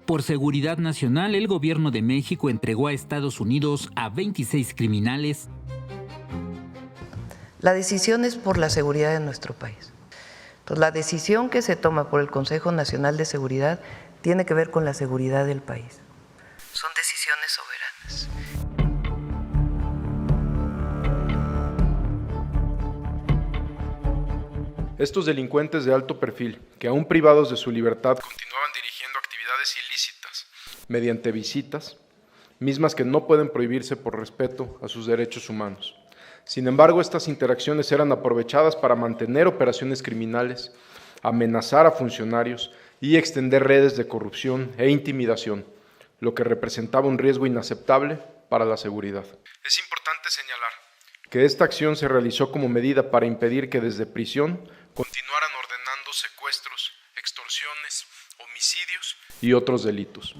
Por seguridad nacional, el gobierno de México entregó a Estados Unidos a 26 criminales. La decisión es por la seguridad de nuestro país. Entonces, la decisión que se toma por el Consejo Nacional de Seguridad tiene que ver con la seguridad del país. Son decisiones soberanas. Estos delincuentes de alto perfil, que aún privados de su libertad, continuaban dirigiendo actividades ilícitas mediante visitas, mismas que no pueden prohibirse por respeto a sus derechos humanos. Sin embargo, estas interacciones eran aprovechadas para mantener operaciones criminales, amenazar a funcionarios y extender redes de corrupción e intimidación, lo que representaba un riesgo inaceptable para la seguridad. Es importante señalar que esta acción se realizó como medida para impedir que desde prisión continuaran ordenando secuestros, extorsiones, homicidios y otros delitos.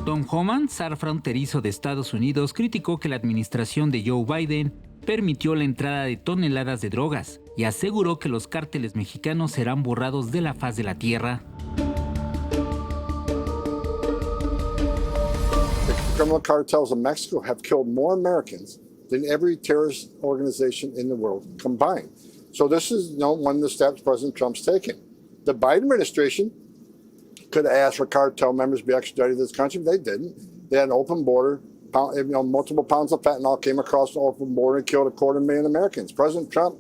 Tom Homan, zar fronterizo de Estados Unidos, criticó que la administración de Joe Biden permitió la entrada de toneladas de drogas y aseguró que los cárteles mexicanos serán borrados de la faz de la tierra. The criminal cartels of Mexico have killed more Americans than every terrorist organization in the world combined. So this is one of the steps President Trump's taken. The Biden administration could have asked for cartel members to be extradited to this country. They didn't. They had an open border. Multiple pounds of fentanyl came across the open border and killed 250,000 Americans. President Trump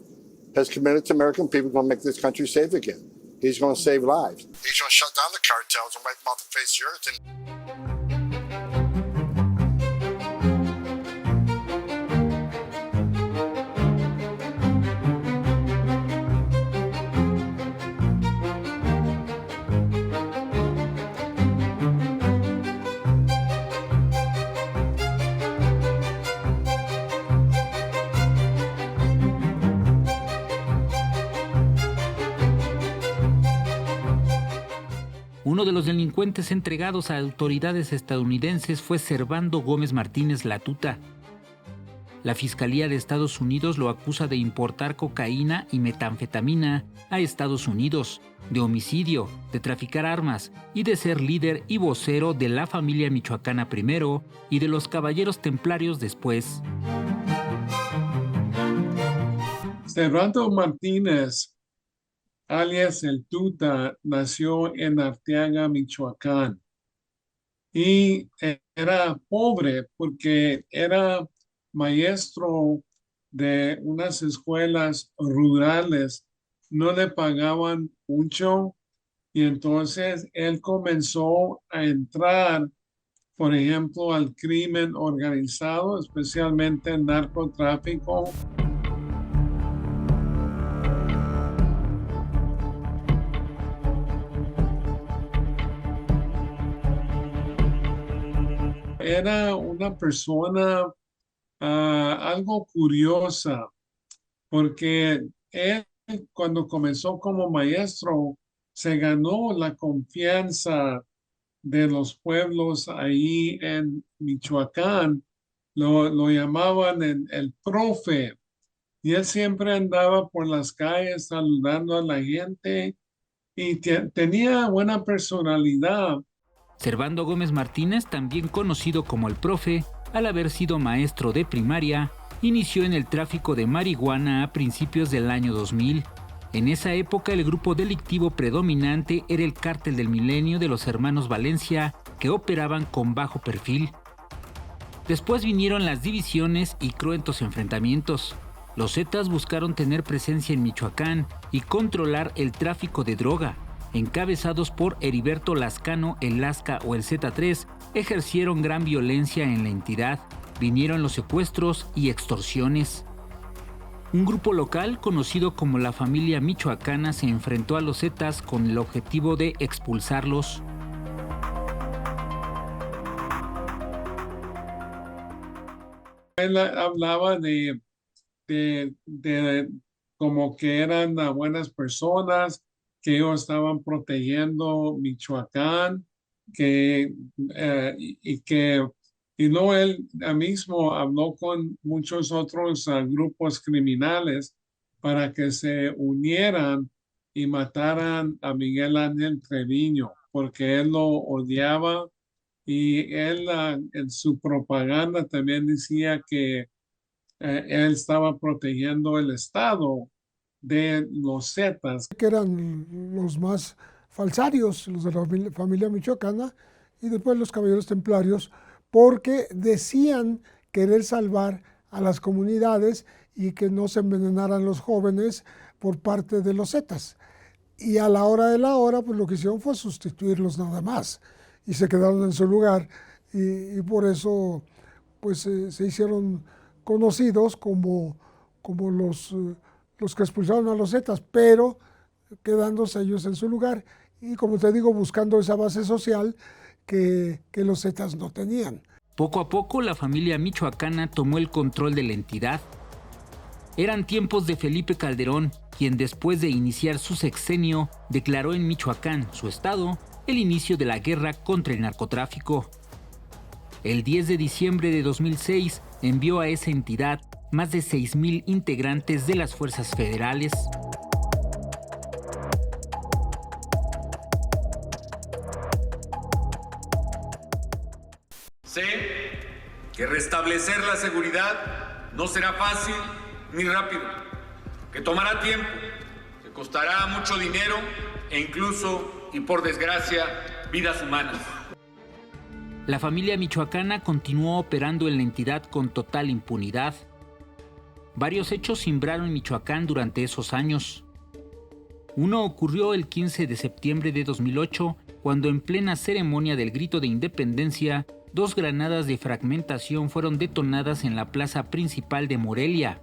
has committed to American people to make this country safe again. He's going to save lives. He's going to shut down the cartels and wipe them off the face of the earth. Uno de los delincuentes entregados a autoridades estadounidenses fue Servando Gómez Martínez Latuta. La Fiscalía de Estados Unidos lo acusa de importar cocaína y metanfetamina a Estados Unidos, de homicidio, de traficar armas y de ser líder y vocero de la familia michoacana primero y de los caballeros templarios después. Servando Martínez, alias El Tuta, nació en Arteaga, Michoacán, y era pobre porque era maestro de unas escuelas rurales, no le pagaban mucho y entonces él comenzó a entrar, por ejemplo, al crimen organizado, especialmente el narcotráfico. Era una persona algo curiosa, porque él cuando comenzó como maestro se ganó la confianza de los pueblos ahí en Michoacán. Lo llamaban el profe, y él siempre andaba por las calles saludando a la gente y tenía buena personalidad. Servando Gómez Martínez, también conocido como el Profe, al haber sido maestro de primaria, inició en el tráfico de marihuana a principios del año 2000. En esa época el grupo delictivo predominante era el Cártel del Milenio de los Hermanos Valencia, que operaban con bajo perfil. Después vinieron las divisiones y cruentos enfrentamientos. Los Zetas buscaron tener presencia en Michoacán y controlar el tráfico de droga. Encabezados por Heriberto Lascano, el Lasca o el Z3, ejercieron gran violencia en la entidad. Vinieron los secuestros y extorsiones. Un grupo local conocido como la familia michoacana se enfrentó a los Zetas con el objetivo de expulsarlos. Él hablaba de como que eran buenas personas, que ellos estaban protegiendo Michoacán, y luego él mismo habló con muchos otros grupos criminales para que se unieran y mataran a Miguel Ángel Treviño. porque él lo odiaba y él en su propaganda también decía que él estaba protegiendo el estado de los Zetas. Que eran los más falsarios, los de la familia michoacana, y después los caballeros templarios, porque decían querer salvar a las comunidades y que no se envenenaran los jóvenes por parte de los Zetas. Y a la hora de la hora, pues lo que hicieron fue sustituirlos nada más, y se quedaron en su lugar, y por eso pues se hicieron conocidos como los que expulsaron a los Zetas, pero quedándose ellos en su lugar y, como te digo, buscando esa base social que los Zetas no tenían. Poco a poco la familia michoacana tomó el control de la entidad. Eran tiempos de Felipe Calderón, quien después de iniciar su sexenio declaró en Michoacán, su estado, el inicio de la guerra contra el narcotráfico. El 10 de diciembre de 2006 envió a esa entidad más de 6,000 integrantes de las fuerzas federales. Sé que restablecer la seguridad no será fácil ni rápido, que tomará tiempo, que costará mucho dinero e incluso, y por desgracia, vidas humanas. La familia michoacana continuó operando en la entidad con total impunidad. Varios hechos simbraron Michoacán durante esos años. Uno ocurrió el 15 de septiembre de 2008, cuando en plena ceremonia del grito de independencia, 2 granadas de fragmentación fueron detonadas en la plaza principal de Morelia.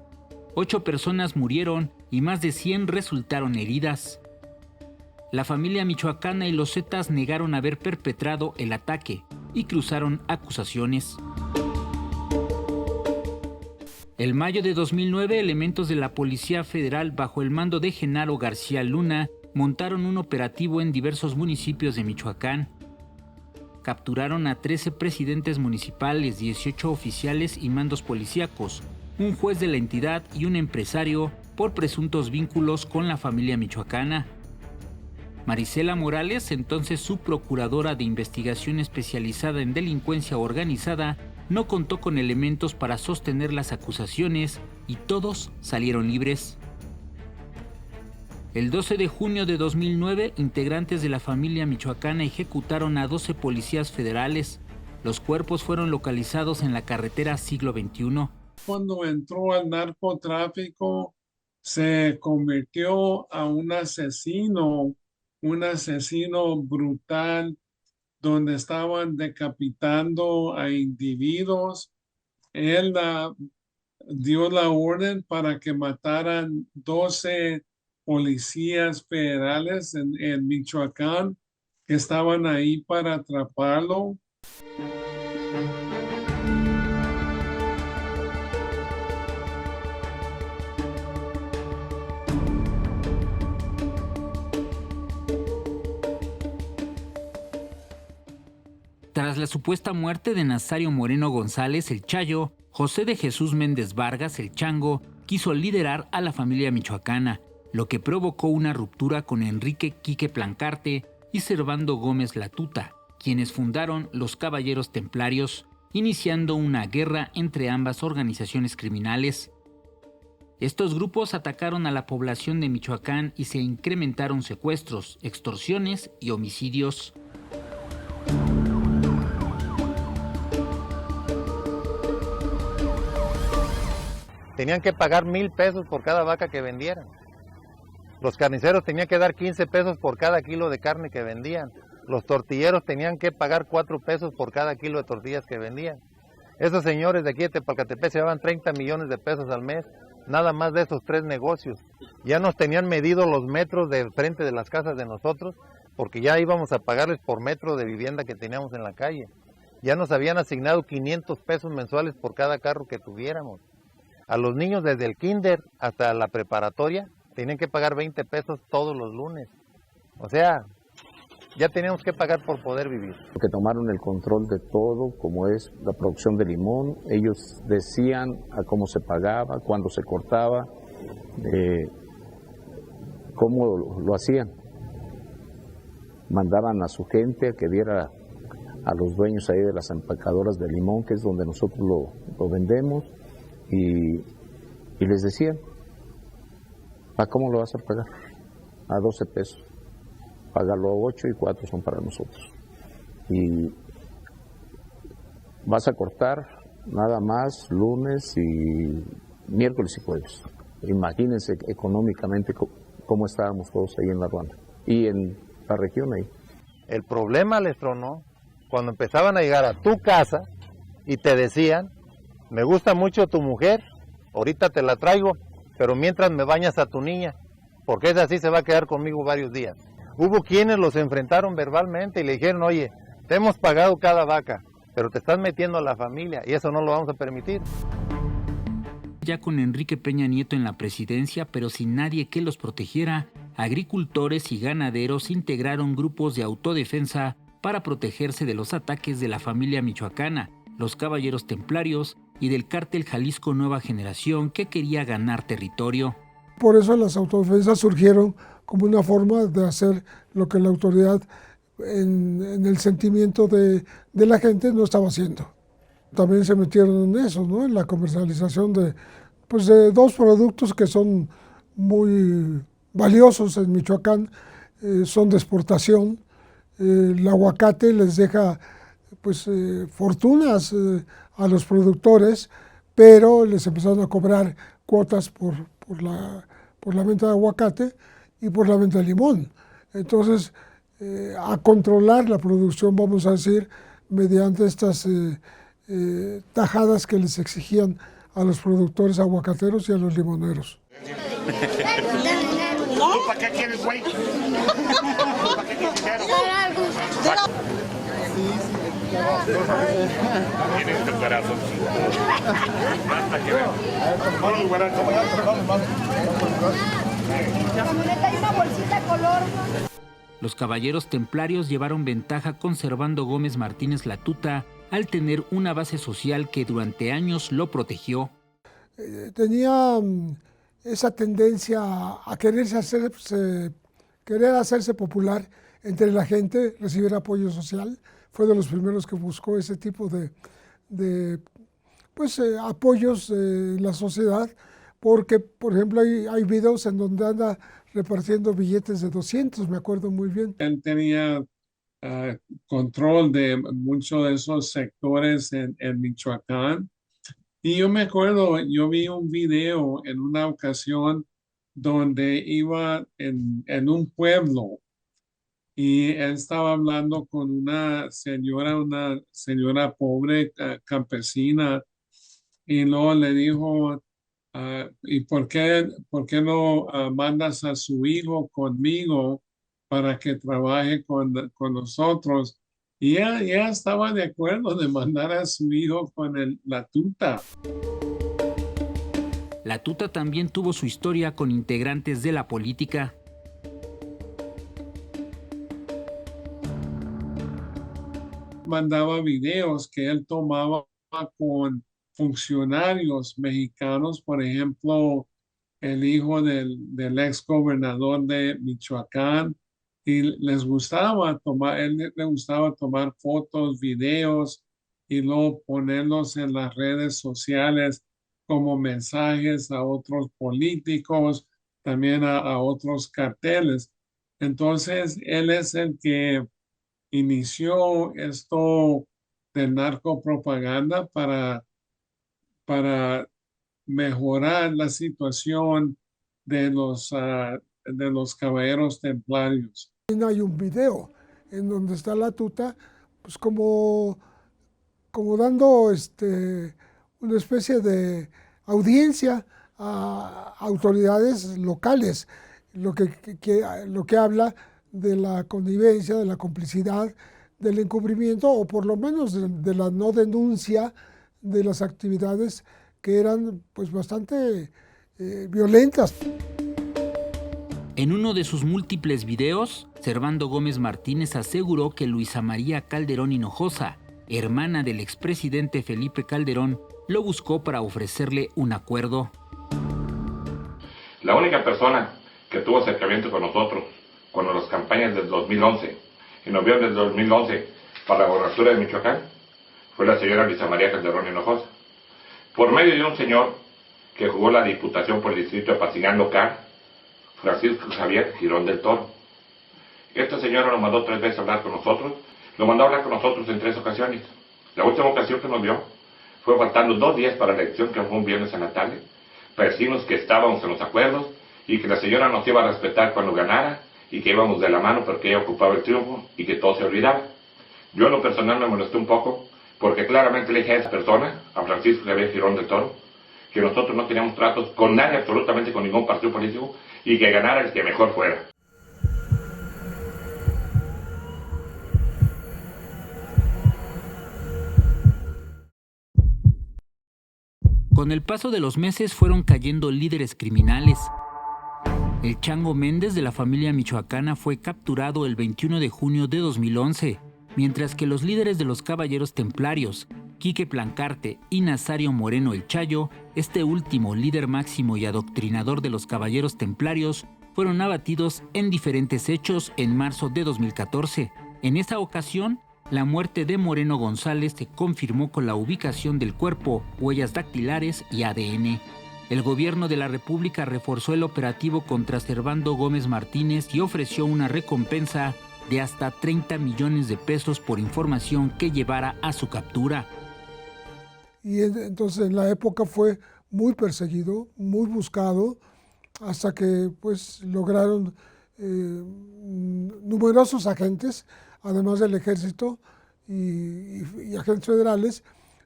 8 personas murieron y más de 100 resultaron heridas. La familia michoacana y los Zetas negaron haber perpetrado el ataque y cruzaron acusaciones. En mayo de 2009, elementos de la Policía Federal bajo el mando de Genaro García Luna montaron un operativo en diversos municipios de Michoacán. Capturaron a 13 presidentes municipales, 18 oficiales y mandos policíacos, un juez de la entidad y un empresario por presuntos vínculos con la familia michoacana. Marisela Morales, entonces subprocuradora de investigación especializada en delincuencia organizada, no contó con elementos para sostener las acusaciones y todos salieron libres. El 12 de junio de 2009, integrantes de la familia michoacana ejecutaron a 12 policías federales. Los cuerpos fueron localizados en la carretera Siglo XXI. Cuando entró al narcotráfico, se convirtió a un asesino brutal, donde estaban decapitando a individuos. Él dio la orden para que mataran 12 policías federales en Michoacán que estaban ahí para atraparlo. Tras la supuesta muerte de Nazario Moreno González, el Chayo, José de Jesús Méndez Vargas, el Chango, quiso liderar a la familia michoacana, lo que provocó una ruptura con Enrique Quique Plancarte y Servando Gómez Latuta, quienes fundaron los Caballeros Templarios, iniciando una guerra entre ambas organizaciones criminales. Estos grupos atacaron a la población de Michoacán y se incrementaron secuestros, extorsiones y homicidios. Tenían que pagar 1,000 pesos por cada vaca que vendieran. Los carniceros tenían que dar 15 pesos por cada kilo de carne que vendían. Los tortilleros tenían que pagar 4 pesos por cada kilo de tortillas que vendían. Esos señores de aquí de Tepalcatepec se llevaban 30 millones de pesos al mes, nada más de esos 3 negocios. Ya nos tenían medido los metros de frente de las casas de nosotros, porque ya íbamos a pagarles por metro de vivienda que teníamos en la calle. Ya nos habían asignado 500 pesos mensuales por cada carro que tuviéramos. A los niños desde el kinder hasta la preparatoria tenían que pagar 20 pesos todos los lunes. O sea, ya teníamos que pagar por poder vivir. Que tomaron el control de todo, como es la producción de limón. Ellos decían a cómo se pagaba, cuándo se cortaba, cómo lo hacían. mandaban a su gente a que diera a los dueños ahí de las empacadoras de limón, que es donde nosotros lo vendemos, y les decían, ¿a cómo lo vas a pagar? A 12 pesos. Págalo a 8 y 4 son para nosotros. Y vas a cortar nada más lunes y miércoles y jueves. Imagínense económicamente cómo estábamos todos ahí en la aduana y en la región ahí. El problema les tronó cuando empezaban a llegar a tu casa y te decían, me gusta mucho tu mujer, ahorita te la traigo, pero mientras me bañas a tu niña, porque esa sí se va a quedar conmigo varios días. Hubo quienes los enfrentaron verbalmente y le dijeron, oye, te hemos pagado cada vaca, pero te estás metiendo a la familia y eso no lo vamos a permitir. Ya con Enrique Peña Nieto en la presidencia, pero sin nadie que los protegiera, agricultores y ganaderos integraron grupos de autodefensa para protegerse de los ataques de la familia michoacana, los Caballeros Templarios y del cártel Jalisco Nueva Generación, que quería ganar territorio. Por eso las autodefensas surgieron como una forma de hacer lo que la autoridad en el sentimiento de la gente no estaba haciendo. También se metieron en eso, ¿no? En la comercialización de dos productos que son muy valiosos en Michoacán, son de exportación. El aguacate les deja fortunas a los productores, pero les empezaron a cobrar cuotas por la venta de aguacate y por la venta de limón. Entonces, a controlar la producción, vamos a decir, mediante estas tajadas que les exigían a los productores aguacateros y a los limoneros. ¿Tú para qué quieres, güey? ¿Para qué quieres dinero? Tienes tu corazón. Hasta que veo. Hay una bolsita color. Los Caballeros Templarios llevaron ventaja conservando Gómez Martínez la tuta al tener una base social que durante años lo protegió. Tenía esa tendencia a querer hacerse popular entre la gente, recibir apoyo social. Fue de los primeros que buscó ese tipo de apoyos en la sociedad, porque, por ejemplo, hay videos en donde anda repartiendo billetes de 200, me acuerdo muy bien. Él tenía control de muchos de esos sectores en Michoacán. Y yo me acuerdo, yo vi un video en una ocasión donde iba en un pueblo y él estaba hablando con una señora pobre, campesina, y luego le dijo, ¿y por qué no mandas a su hijo conmigo para que trabaje con nosotros? Y ella estaba de acuerdo de mandar a su hijo con la tuta. La tuta también tuvo su historia con integrantes de la política. Mandaba videos que él tomaba con funcionarios mexicanos, por ejemplo, el hijo del ex gobernador de Michoacán, y él le gustaba tomar fotos, videos y luego ponerlos en las redes sociales como mensajes a otros políticos, también a otros carteles. Entonces, él es el que inició esto de narcopropaganda para mejorar la situación de los Caballeros Templarios. Hay un video en donde está la tuta, pues como dando una especie de audiencia a autoridades locales, lo que habla de la connivencia, de la complicidad, del encubrimiento o por lo menos de la no denuncia de las actividades que eran pues bastante violentas. En uno de sus múltiples videos, Servando Gómez Martínez aseguró que Luisa María Calderón Hinojosa, hermana del expresidente Felipe Calderón, lo buscó para ofrecerle un acuerdo. La única persona que tuvo acercamiento con nosotros cuando las campañas del 2011 en noviembre de 2011 para la gobernatura de Michoacán fue la señora Luisa María Calderón Hinojosa, por medio de un señor que jugó la diputación por el distrito de Pacinán local, Francisco Javier Girón del Toro. Esta señora lo mandó 3 veces a hablar con nosotros, lo mandó a hablar con nosotros en 3 ocasiones. La última ocasión que nos vio fue faltando 2 días para la elección, que fue un viernes en la tarde, para decirnos que estábamos en los acuerdos y que la señora nos iba a respetar cuando ganara y que íbamos de la mano porque ella ocupaba el triunfo y que todo se olvidaba. Yo en lo personal me molesté un poco porque claramente le dije a esa persona, a Francisco Javier Girón del Toro, que nosotros no teníamos tratos con nadie, absolutamente con ningún partido político, y que ganara el que mejor fuera. Con el paso de los meses fueron cayendo líderes criminales. El Chango Méndez de la familia michoacana fue capturado el 21 de junio de 2011, mientras que los líderes de los Caballeros Templarios, Quique Plancarte y Nazario Moreno el Chayo, este último líder máximo y adoctrinador de los Caballeros Templarios, fueron abatidos en diferentes hechos en marzo de 2014. En esa ocasión, la muerte de Moreno González se confirmó con la ubicación del cuerpo, huellas dactilares y ADN. El gobierno de la República reforzó el operativo contra Servando Gómez Martínez y ofreció una recompensa de hasta 30 millones de pesos por información que llevara a su captura. Y entonces en la época fue muy perseguido, muy buscado, hasta que pues lograron numerosos agentes, además del ejército y agentes federales,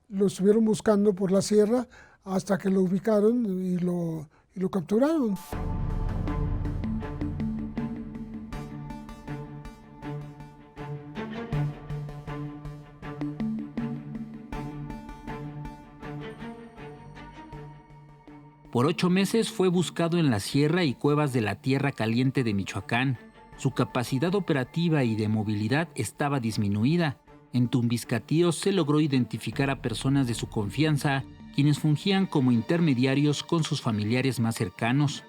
lo estuvieron buscando por la sierra hasta que lo ubicaron y lo capturaron. Por 8 meses fue buscado en la sierra y cuevas de la Tierra Caliente de Michoacán. Su capacidad operativa y de movilidad estaba disminuida. En Tumbiscatío se logró identificar a personas de su confianza, quienes fungían como intermediarios con sus familiares más cercanos.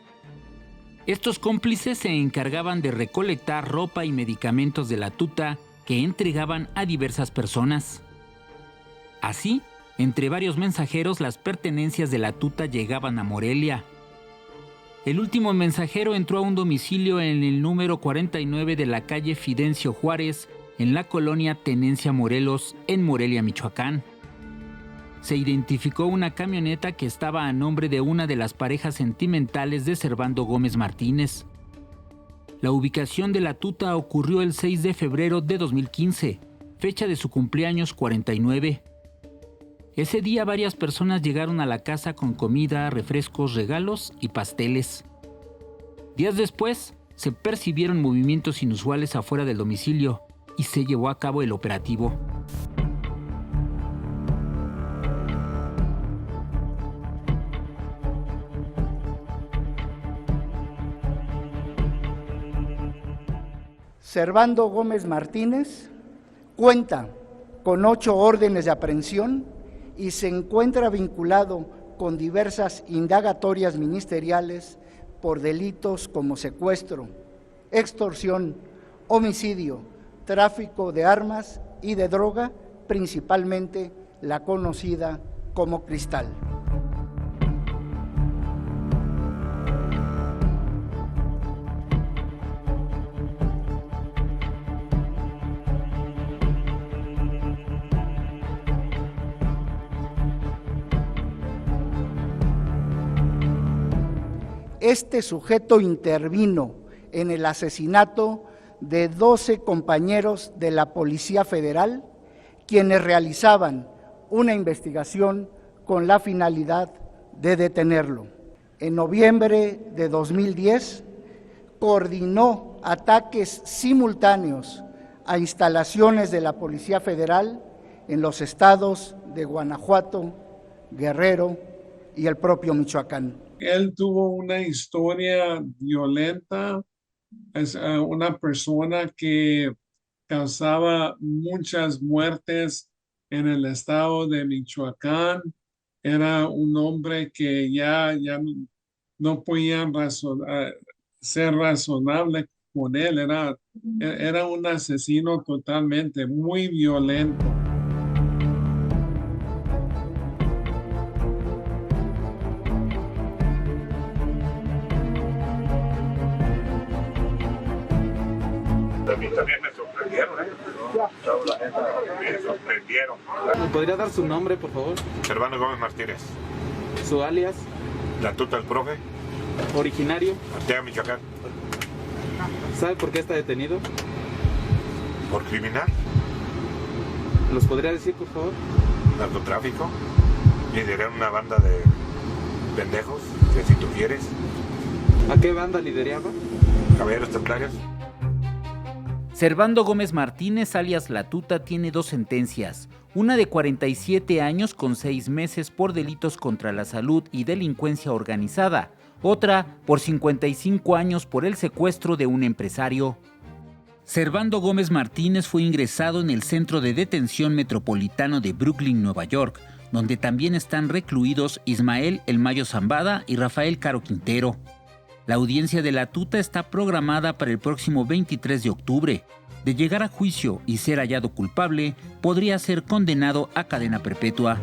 Estos cómplices se encargaban de recolectar ropa y medicamentos de la tuta que entregaban a diversas personas. Así, entre varios mensajeros, las pertenencias de la tuta llegaban a Morelia. El último mensajero entró a un domicilio en el número 49 de la calle Fidencio Juárez, en la colonia Tenencia Morelos, en Morelia, Michoacán. Se identificó una camioneta que estaba a nombre de una de las parejas sentimentales de Servando Gómez Martínez. La ubicación de la tuta ocurrió el 6 de febrero de 2015, fecha de su cumpleaños 49. Ese día varias personas llegaron a la casa con comida, refrescos, regalos y pasteles. Días después, se percibieron movimientos inusuales afuera del domicilio y se llevó a cabo el operativo. Servando Gómez Martínez cuenta con 8 órdenes de aprehensión y se encuentra vinculado con diversas indagatorias ministeriales por delitos como secuestro, extorsión, homicidio, tráfico de armas y de droga, principalmente la conocida como cristal. Este sujeto intervino en el asesinato de 12 compañeros de la Policía Federal, quienes realizaban una investigación con la finalidad de detenerlo. En noviembre de 2010, coordinó ataques simultáneos a instalaciones de la Policía Federal en los estados de Guanajuato, Guerrero y el propio Michoacán. Él tuvo una historia violenta, es una persona que causaba muchas muertes en el estado de Michoacán. Era un hombre que ya no podía ser razonable con él. Era un asesino totalmente, muy violento. También me sorprendieron, me sorprendieron. ¿Me podría dar su nombre, por favor? Servando Gómez Martínez. ¿Su alias? La Tuta del Profe. ¿Originario? Arteaga, Michoacán. ¿Sabe por qué está detenido? Por criminal. ¿Los podría decir, por favor? Narcotráfico. Lideré una banda de pendejos, que si tú quieres. ¿A qué banda lideraba? Caballeros Templarios. Servando Gómez Martínez, alias La Tuta, tiene 2 sentencias, una de 47 años con 6 meses por delitos contra la salud y delincuencia organizada, otra por 55 años por el secuestro de un empresario. Servando Gómez Martínez fue ingresado en el Centro de Detención Metropolitano de Brooklyn, Nueva York, donde también están recluidos Ismael El Mayo Zambada y Rafael Caro Quintero. La audiencia de La Tuta está programada para el próximo 23 de octubre. De llegar a juicio y ser hallado culpable, podría ser condenado a cadena perpetua.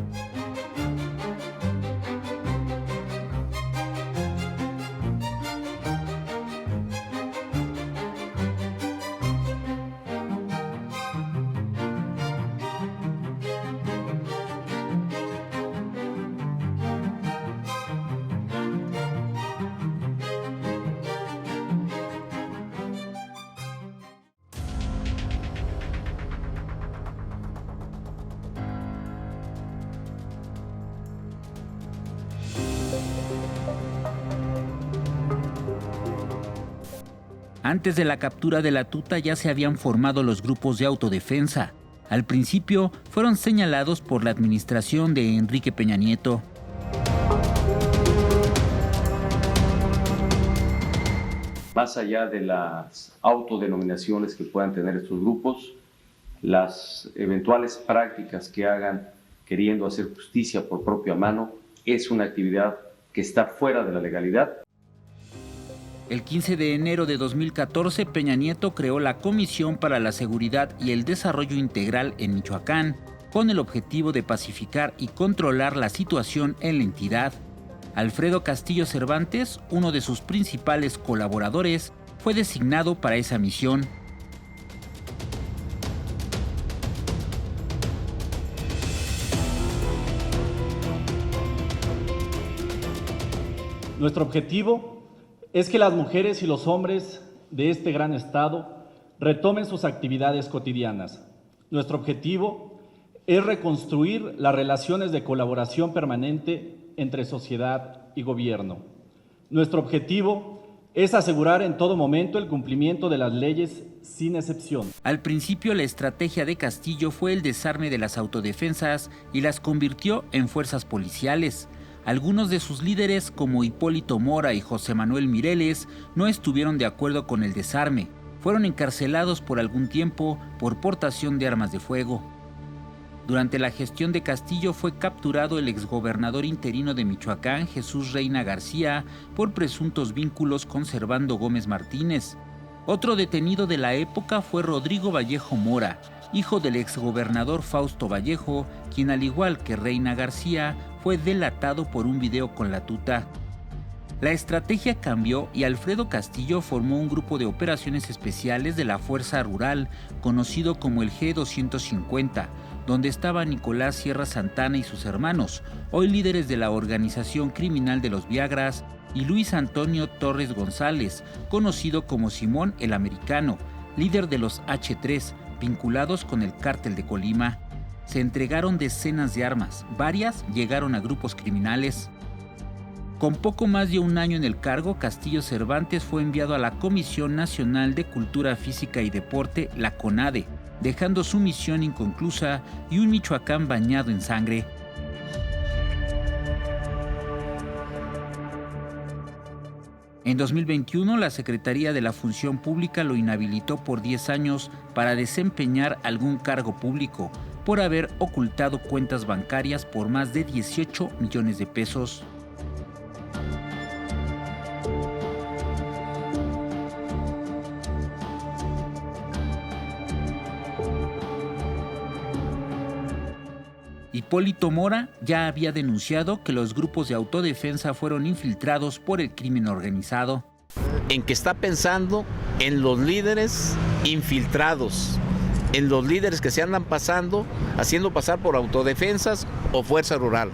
Antes de la captura de La Tuta ya se habían formado los grupos de autodefensa. Al principio fueron señalados por la administración de Enrique Peña Nieto. Más allá de las autodenominaciones que puedan tener estos grupos, las eventuales prácticas que hagan queriendo hacer justicia por propia mano es una actividad que está fuera de la legalidad. El 15 de enero de 2014, Peña Nieto creó la Comisión para la Seguridad y el Desarrollo Integral en Michoacán, con el objetivo de pacificar y controlar la situación en la entidad. Alfredo Castillo Cervantes, uno de sus principales colaboradores, fue designado para esa misión. Nuestro objetivo es que las mujeres y los hombres de este gran estado retomen sus actividades cotidianas. Nuestro objetivo es reconstruir las relaciones de colaboración permanente entre sociedad y gobierno. Nuestro objetivo es asegurar en todo momento el cumplimiento de las leyes sin excepción. Al principio, la estrategia de Castillo fue el desarme de las autodefensas y las convirtió en fuerzas policiales. Algunos de sus líderes, como Hipólito Mora y José Manuel Mireles, no estuvieron de acuerdo con el desarme. Fueron encarcelados por algún tiempo por portación de armas de fuego. Durante la gestión de Castillo fue capturado el exgobernador interino de Michoacán, Jesús Reina García, por presuntos vínculos con Servando Gómez Martínez. Otro detenido de la época fue Rodrigo Vallejo Mora, hijo del exgobernador Fausto Vallejo, quien al igual que Reina García, fue delatado por un video con La Tuta. La estrategia cambió y Alfredo Castillo formó un grupo de operaciones especiales de la Fuerza Rural, conocido como el G250, donde estaba Nicolás Sierra Santana y sus hermanos, hoy líderes de la organización criminal de los Viagras, y Luis Antonio Torres González, conocido como Simón el Americano, líder de los H3, vinculados con el Cártel de Colima. Se entregaron decenas de armas, varias llegaron a grupos criminales. Con poco más de un año en el cargo, Castillo Cervantes fue enviado a la Comisión Nacional de Cultura Física y Deporte, la CONADE, dejando su misión inconclusa y un Michoacán bañado en sangre. En 2021, la Secretaría de la Función Pública lo inhabilitó por 10 años para desempeñar algún cargo público, por haber ocultado cuentas bancarias por más de 18 millones de pesos. Hipólito Mora ya había denunciado que los grupos de autodefensa fueron infiltrados por el crimen organizado. En que está pensando en los líderes infiltrados, en los líderes que se andan haciendo pasar por autodefensas o fuerza rural.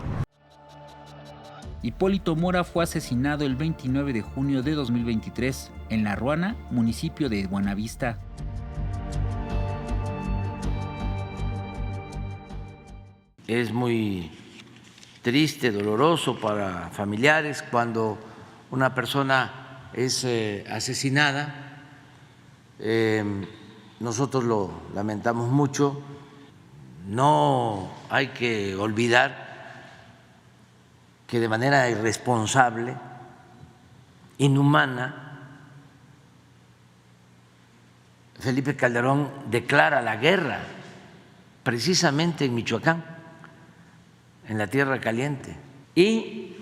Hipólito Mora fue asesinado el 29 de junio de 2023 en La Ruana, municipio de Buenavista. Es muy triste, doloroso para familiares cuando una persona es asesinada. Nosotros lo lamentamos mucho. No hay que olvidar que de manera irresponsable, inhumana, Felipe Calderón declara la guerra precisamente en Michoacán, en la Tierra Caliente, y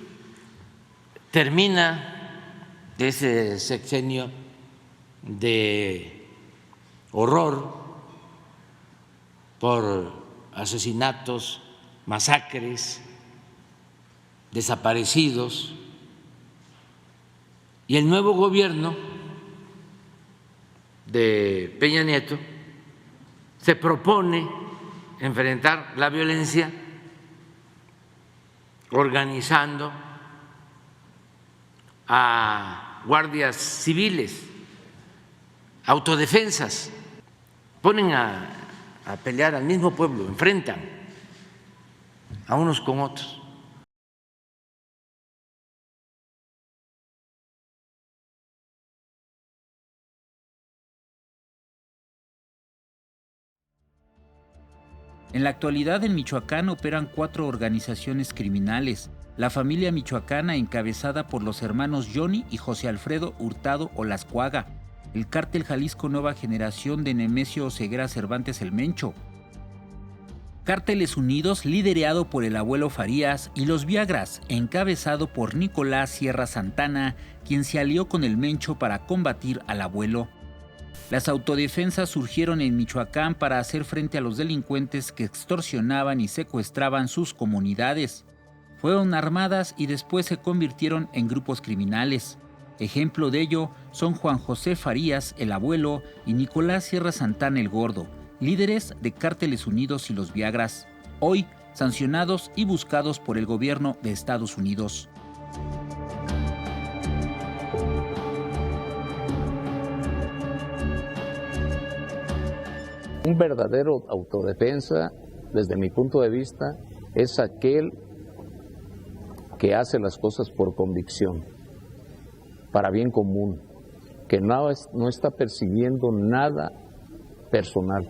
termina ese sexenio de horror por asesinatos, masacres, desaparecidos, y el nuevo gobierno de Peña Nieto se propone enfrentar la violencia organizando a guardias civiles, autodefensas, ponen a pelear al mismo pueblo, enfrentan a unos con otros. En la actualidad en Michoacán operan 4 organizaciones criminales. La familia michoacana encabezada por los hermanos Johnny y José Alfredo Hurtado Olascuaga. El cártel Jalisco Nueva Generación de Nemesio Oseguera Cervantes el Mencho. Cárteles Unidos liderado por el abuelo Farías y los Viagras, encabezado por Nicolás Sierra Santana, quien se alió con el Mencho para combatir al abuelo. Las autodefensas surgieron en Michoacán para hacer frente a los delincuentes que extorsionaban y secuestraban sus comunidades. Fueron armadas y después se convirtieron en grupos criminales. Ejemplo de ello son Juan José Farías, el abuelo, y Nicolás Sierra Santana, el gordo, líderes de Cárteles Unidos y los Viagras, hoy sancionados y buscados por el gobierno de Estados Unidos. Un verdadero autodefensa, desde mi punto de vista, es aquel que hace las cosas por convicción, para bien común, que no está persiguiendo nada personal.